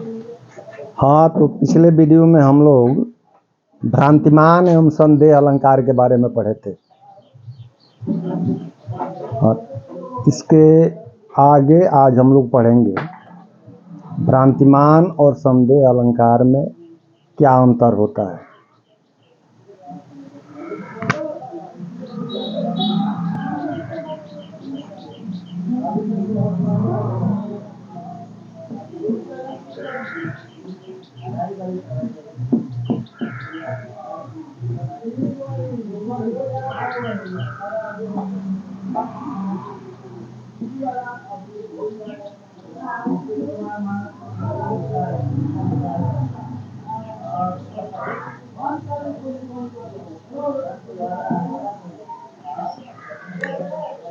हाँ, तो पिछले वीडियो में हम लोग भ्रांतिमान एवं संदेह अलंकार के बारे में पढ़े थे। और इसके आगे आज हम लोग पढ़ेंगे भ्रांतिमान और संदेह अलंकार में क्या अंतर होता है।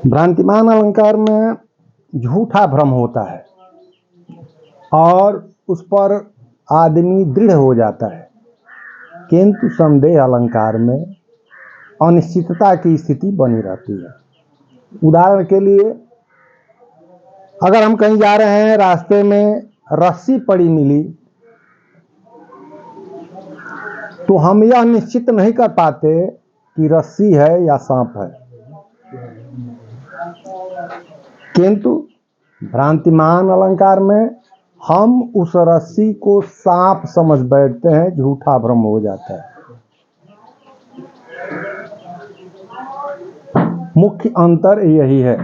भ्रांतिमान अलंकार में झूठा भ्रम होता है और उस पर आदमी दृढ़ हो जाता है, किंतु संदेह अलंकार में अनिश्चितता की स्थिति बनी रहती है। उदाहरण के लिए, अगर हम कहीं जा रहे हैं, रास्ते में रस्सी पड़ी मिली, तो हम यह निश्चित नहीं कर पाते कि रस्सी है या सांप है, किंतु भ्रांतिमान अलंकार में हम उस रस्सी को सांप समझ बैठते हैं, झूठा भ्रम हो जाता है। मुख्य अंतर यही है।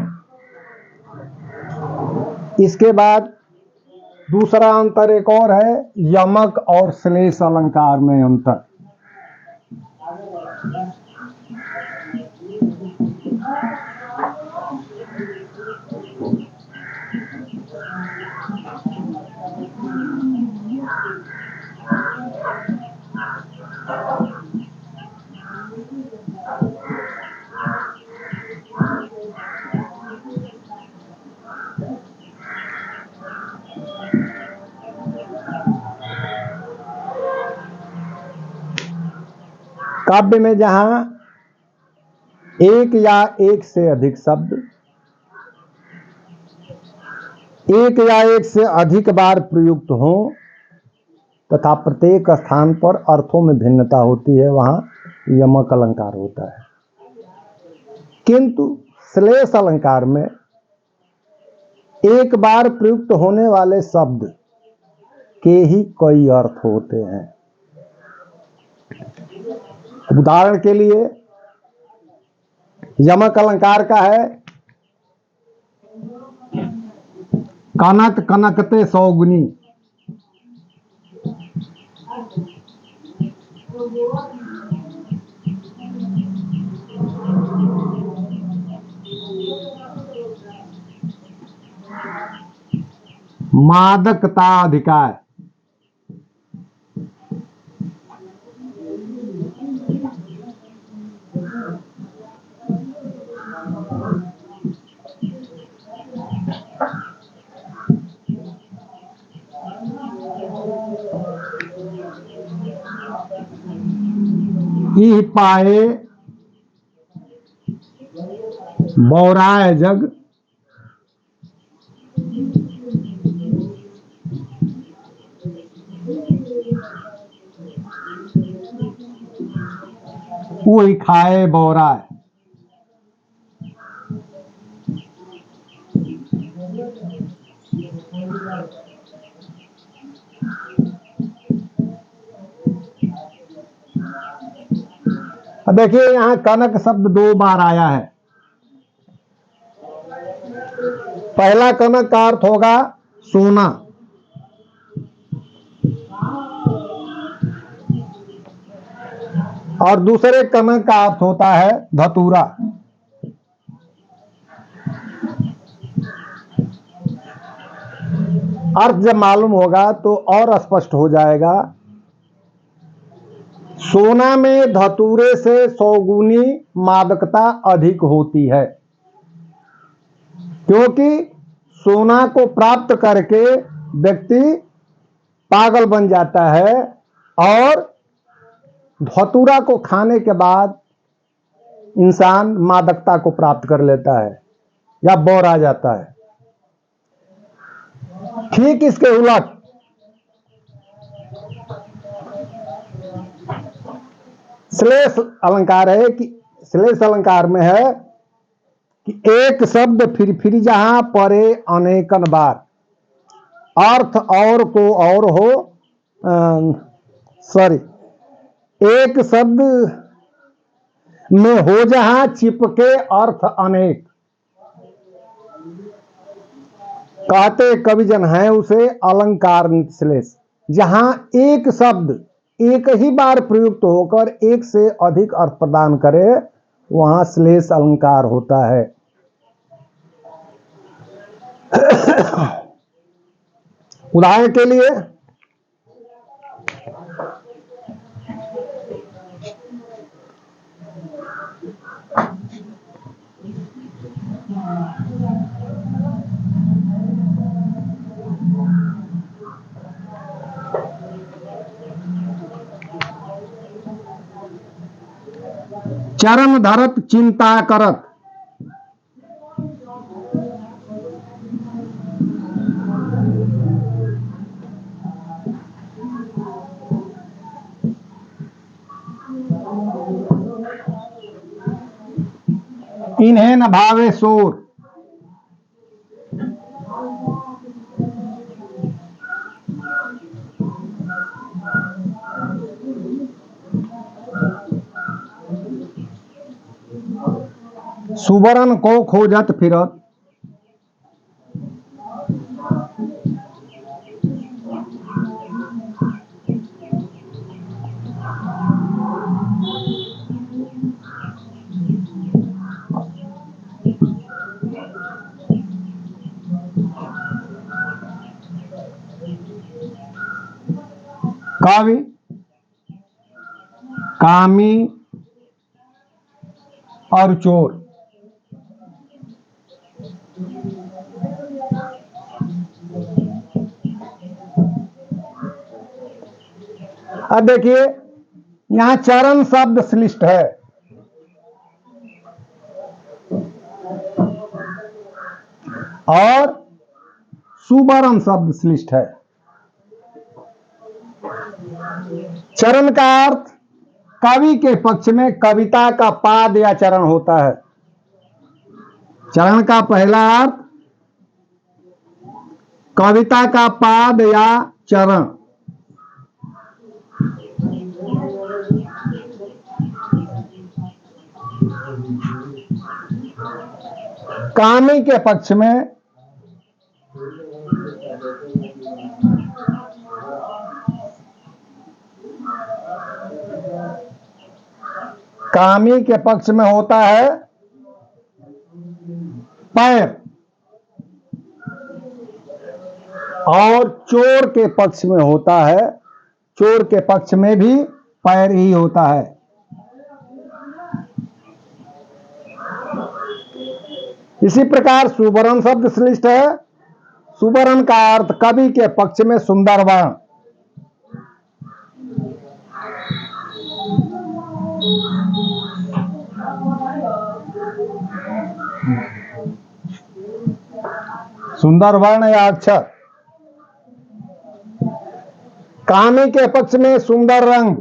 इसके बाद दूसरा अंतर एक और है, यमक और श्लेष अलंकार में अंतर। काव्य में जहां एक या एक से अधिक शब्द एक या एक से अधिक बार प्रयुक्त हो तथा प्रत्येक स्थान पर अर्थों में भिन्नता होती है, वहां यमक अलंकार होता है। किंतु श्लेष अलंकार में एक बार प्रयुक्त होने वाले शब्द के ही कई अर्थ होते हैं। उदाहरण के लिए, यमक अलंकार का है, कनक कनकते सौगुनी। मादकता अधिकार। इह पाए बौराए जग। वही खाए बौराए। अब देखिए, यहां कनक शब्द 2 बार आया है। पहला कनक का अर्थ होगा सोना, और दूसरे कनक का अर्थ होता है धतूरा। अर्थ जब मालूम होगा तो और स्पष्ट हो जाएगा। सोना में धतूरे से 100 गुनी मादकता अधिक होती है, क्योंकि सोना को प्राप्त करके व्यक्ति पागल बन जाता है और धतूरा को खाने के बाद इंसान मादकता को प्राप्त कर लेता है या बौर आ जाता है। ठीक इसके उलट श्लेष अलंकार है कि श्लेष अलंकार में है कि एक शब्द फिर जहां परे अनेकन बार, अर्थ और को और हो, सॉरी, एक शब्द में हो जहां चिपके अर्थ अनेक, कहते कविजन हैं उसे अलंकार श्लेष। जहां एक शब्द एक ही बार प्रयुक्त होकर एक से अधिक अर्थ प्रदान करे वहां श्लेष अलंकार होता है। उदाहरण के लिए चरण धरत चिंता करत, इन्हें न भावे शोर, सुबरन को खोजत फिरत, कवि कामी और चोर। अब देखिए यहां चरण शब्द श्लिष्ट है और सुबरन शब्द श्लिष्ट है। चरण का अर्थ कवि के पक्ष में कविता का पाद या चरण होता है। चरण का पहला अर्थ कविता का पाद या चरण। कामी के पक्ष में कामी के पक्ष में होता है पैर और चोर के पक्ष में होता है, चोर के पक्ष में भी पैर ही होता है। इसी प्रकार सुबरन शब्द श्लिष्ट है। सुबरन का अर्थ कवि के पक्ष में सुंदर वर्ण। सुंदर वर्ण या अक्षर। कामी के पक्ष में सुंदर रंग।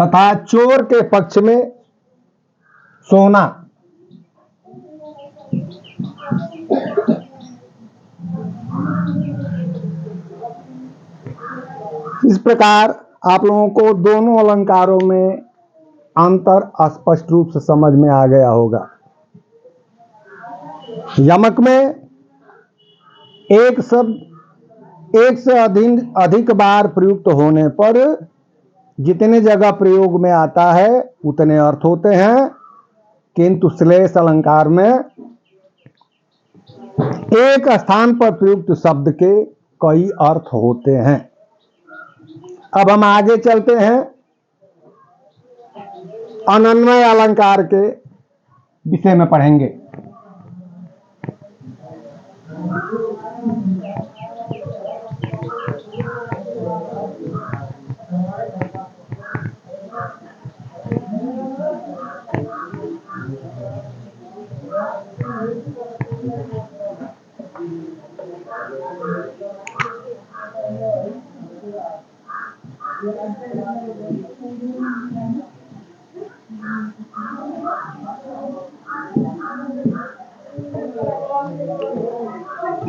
तथा चोर के पक्ष में सोना। इस प्रकार आप लोगों को दोनों अलंकारों में अंतर स्पष्ट रूप से समझ में आ गया होगा। यमक में एक शब्द एक से अधिक बार प्रयुक्त होने पर जितने जगह प्रयोग में आता है उतने अर्थ होते हैं, किंतु श्लेष अलंकार में एक स्थान पर प्रयुक्त शब्द के कई अर्थ होते हैं। अब हम आगे चलते हैं, अनन्वय अलंकार के विषय में पढ़ेंगे।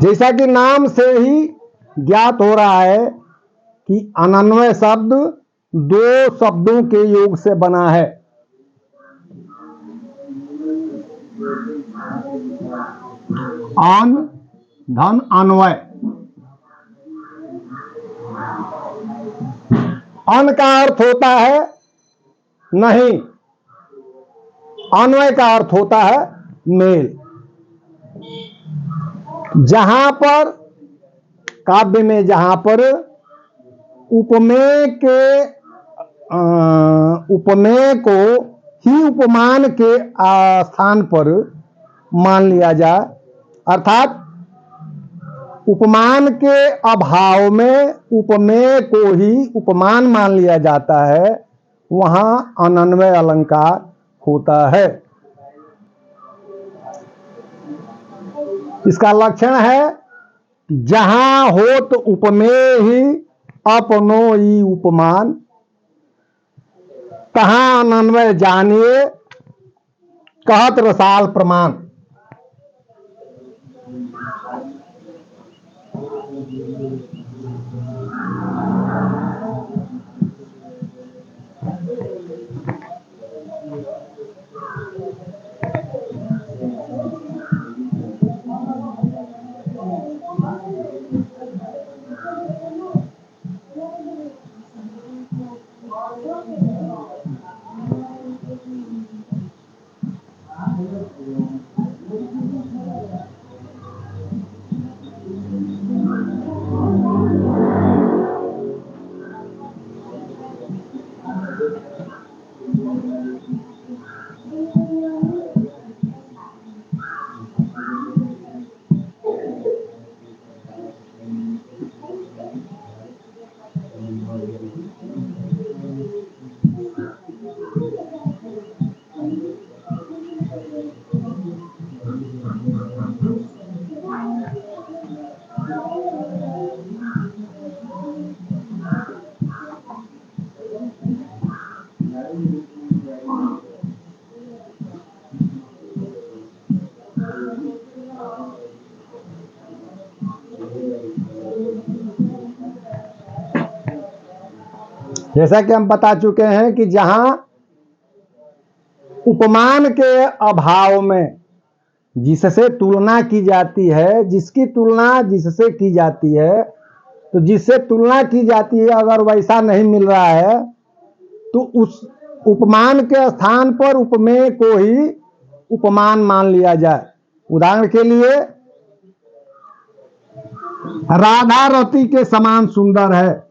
जैसा कि नाम से ही ज्ञात हो रहा है कि अनन्वय शब्द दो शब्दों के योग से बना है। अन धन अन्वय। अन का अर्थ होता है नहीं, अन्वय का अर्थ होता है मेल। जहां पर काव्य में जहां पर उपमेय को ही उपमान के स्थान पर मान लिया जाए, अर्थात उपमान के अभाव में उपमेय को ही उपमान मान लिया जाता है, वहां अनन्वय अलंकार होता है। इसका लक्षण है जहां हो तो उपमेय ही अपनो ही उपमान, तहां अनन्वय जानिए कहत रसाल प्रमाण। जैसा कि हम बता चुके हैं कि जहां उपमान के अभाव में जिससे तुलना की जाती है, जिसकी तुलना जिससे की जाती है, तो जिससे तुलना की जाती है अगर वैसा नहीं मिल रहा है तो उस उपमान के स्थान पर उपमेय को ही उपमान मान लिया जाए। उदाहरण के लिए राधा रति के समान सुंदर है,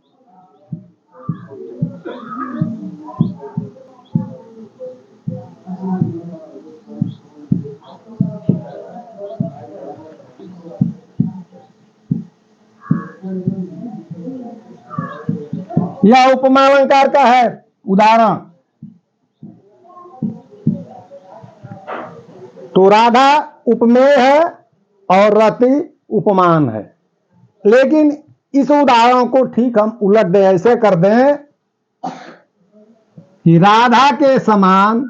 यह उपमा अलंकार का है उदाहरण। तो राधा उपमेय है और रति उपमान है, लेकिन इस उदाहरण को ठीक हम उलट दें, ऐसे कर दें कि राधा के समान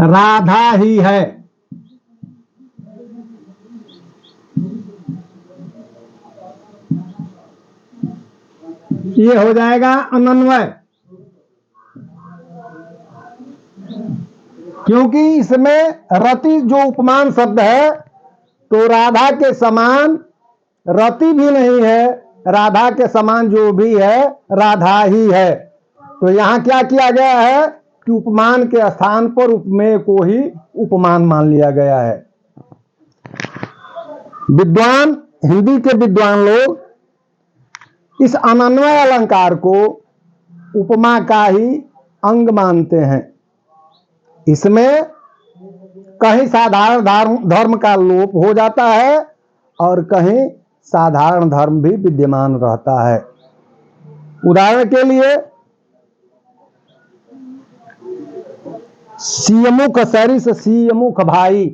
राधा ही है। ये हो जाएगा अनन्वय, क्योंकि इसमें रति जो उपमान शब्द है तो राधा के समान रति भी नहीं है, राधा के समान जो भी है राधा ही है। तो यहां क्या किया गया है कि उपमान के स्थान पर उपमेय को ही उपमान मान लिया गया है। विद्वान, हिंदी के विद्वान लोग इस अनन्वय अलंकार को उपमा का ही अंग मानते हैं। इसमें कहीं साधारण धर्म का लोप हो जाता है और कहीं साधारण धर्म भी विद्यमान रहता है। उदाहरण के लिए सियमुख सरिस सियमुख भाई,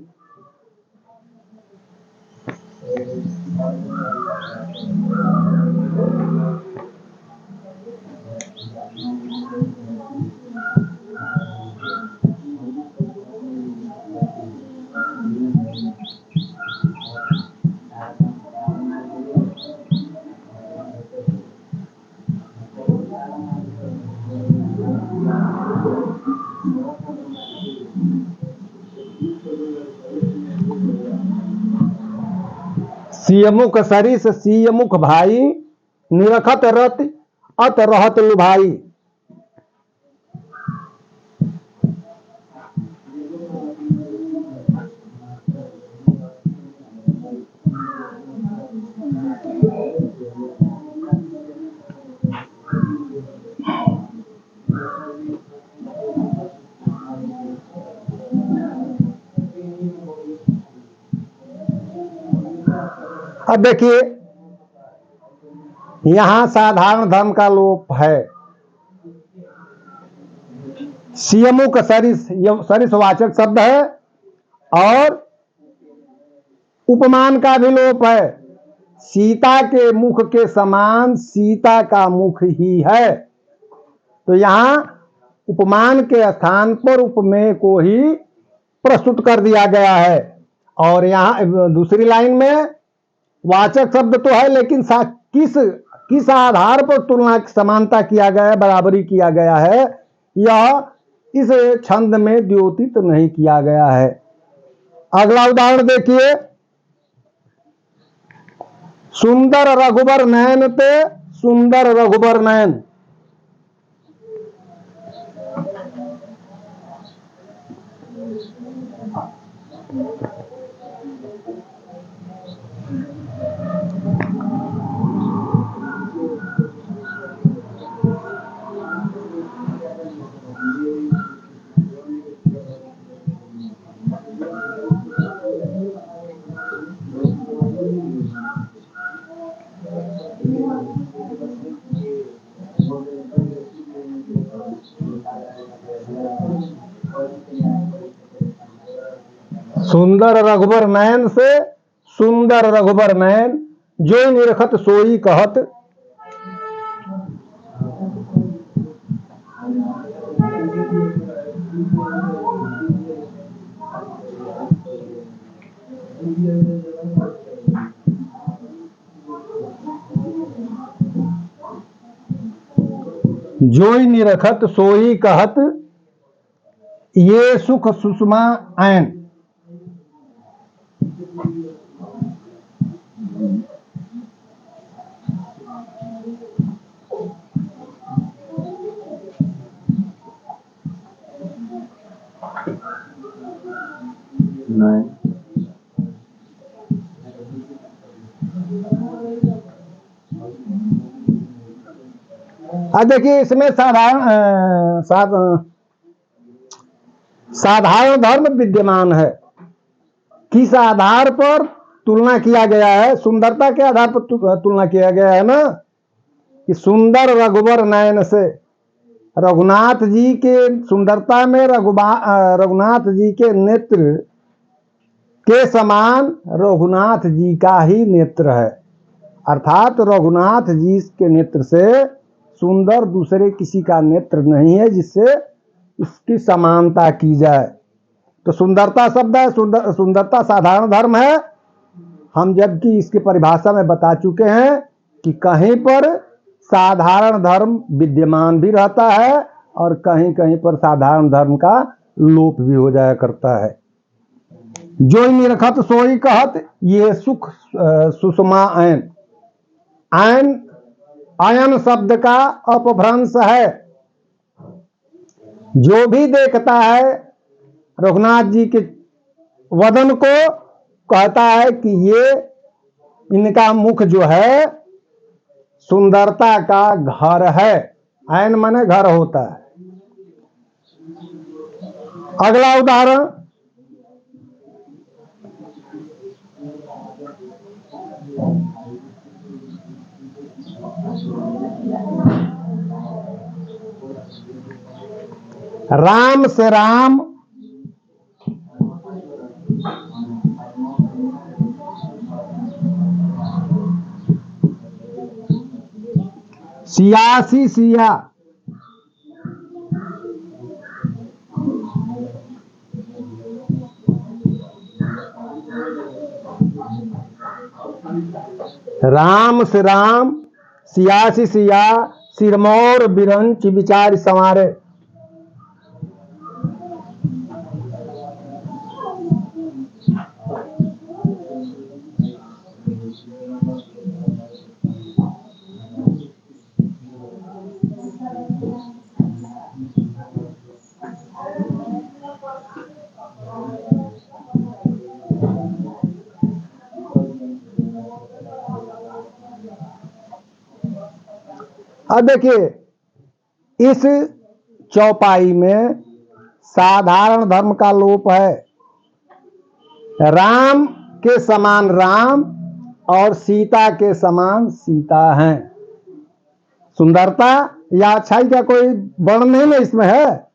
सियमुख सरिस सियमुख भाई, निरखत रत अत रहत लुभाई। अब देखिए यहां साधारण धर्म का लोप है। सियमुख सरिस, सरिसवाचक शब्द है और उपमान का भी लोप है। सीता के मुख के समान सीता का मुख ही है, तो यहां उपमान के स्थान पर उपमेय को ही प्रस्तुत कर दिया गया है। और यहां दूसरी लाइन में वाचक शब्द तो है, लेकिन किस आधार पर तुलना समानता किया गया है, बराबरी किया गया है, यह इस छंद में द्योतित नहीं किया गया है। अगला उदाहरण देखिए, सुंदर रघुबर नयन ते सुंदर रघुबर नयन। सुंदर रघुबर नयन से सुंदर रघुबर नयन, जो निरखत सोई कहत। जोई निरखत सोई कहत, ये सुख सुषमा ऐन। देखिए इसमें साधारण धर्म विद्यमान है। किस आधार पर तुलना किया गया है? सुंदरता के आधार पर तुलना किया गया है ना, कि सुंदर रघुबर नयन से, रघुनाथ जी के सुंदरता में रघुनाथ जी के नेत्र के समान रघुनाथ जी का ही नेत्र है। अर्थात रघुनाथ जी के नेत्र से सुंदर दूसरे किसी का नेत्र नहीं है जिससे इसकी समानता की जाए। तो सुंदरता शब्द है, सुंदरता साधारण धर्म है। हम जबकि इसकी परिभाषा में बता चुके हैं कि कहीं पर साधारण धर्म विद्यमान भी रहता है और कहीं कहीं पर साधारण धर्म का लोप भी हो जाया करता है। जो निरखत सोई कहत, ये सुख सुषमा ऐन। ऐन अयन शब्द का अपभ्रंश है। जो भी देखता है रघुनाथ जी के वदन को कहता है कि ये इनका मुख जो है सुंदरता का घर है। ऐन माने घर होता है। अगला उदाहरण, राम से राम सियासी सिया। राम से राम सियासी सिया, सिरमौर बिरंच विचार संवारे। अब देखिए इस चौपाई में साधारण धर्म का लोप है। राम के समान राम और सीता के समान सीता हैं। सुंदरता या अच्छाई का कोई वर्णन नहीं इसमें है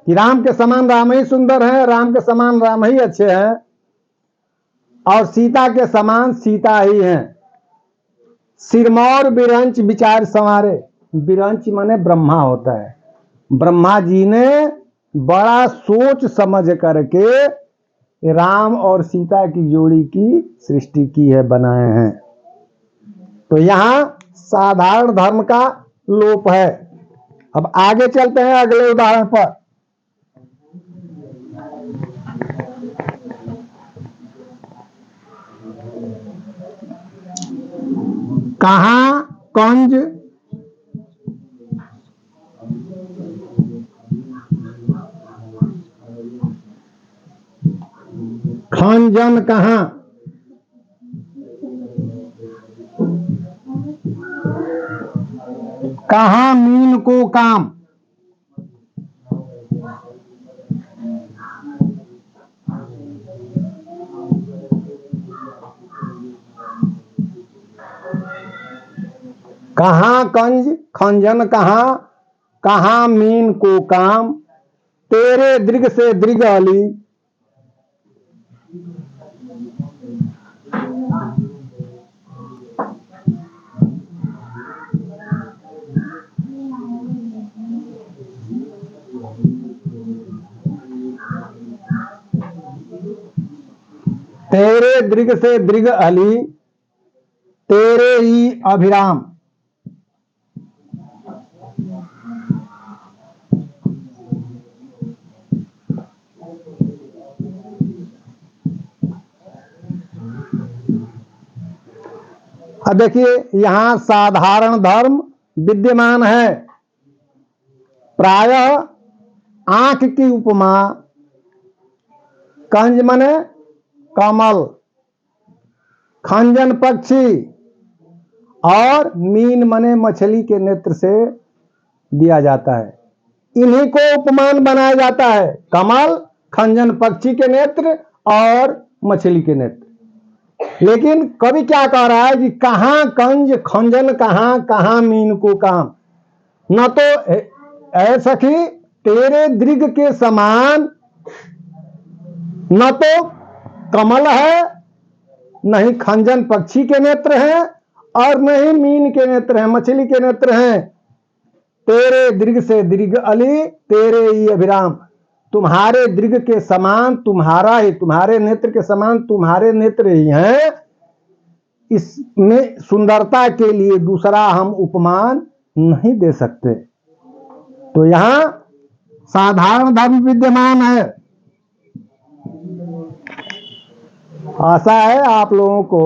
कि राम के समान राम ही सुंदर है, राम के समान राम ही अच्छे हैं और सीता के समान सीता ही हैं। सिरमौर बिरंच विचार संवारे। बिरंच माने ब्रह्मा होता है। ब्रह्मा जी ने बड़ा सोच समझ करके राम और सीता की जोड़ी की सृष्टि की है, बनाए हैं। तो यहां साधारण धर्म का लोप है। अब आगे चलते हैं अगले उदाहरण पर। कहां कंज खंजन कहां। कहां मीन को काम। कहां कंज खंजन कहां, कहां मीन को काम, तेरे दृग से दृग अली। तेरे दृग से दृग अली, तेरे ही अभिराम। अब देखिए यहां साधारण धर्म विद्यमान है। प्रायः आंख की उपमा, कंज मने कमल, खंजन पक्षी और मीन मने मछली के नेत्र से दिया जाता है। इन्हीं को उपमान बनाया जाता है, कमल, खंजन पक्षी के नेत्र और मछली के नेत्र। लेकिन कवि क्या कह रहा है कि कहां कंज खंजन कहां, कहां मीन को काम। न तो ऐ सखी तेरे दृग के समान न तो कमल है, नहीं खंजन पक्षी के नेत्र हैं और नहीं मीन के नेत्र हैं, मछली के नेत्र हैं। तेरे दृग से दृग अली, तेरे ही अभिराम। तुम्हारे दृग के समान तुम्हारा ही, तुम्हारे नेत्र के समान तुम्हारे नेत्र ही हैं। इसमें सुंदरता के लिए दूसरा हम उपमान नहीं दे सकते। तो यहां साधारण धर्म विद्यमान है। आशा है आप लोगों को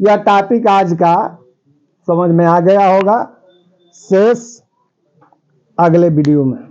यह टॉपिक आज का समझ में आ गया होगा। शेष अगले वीडियो में।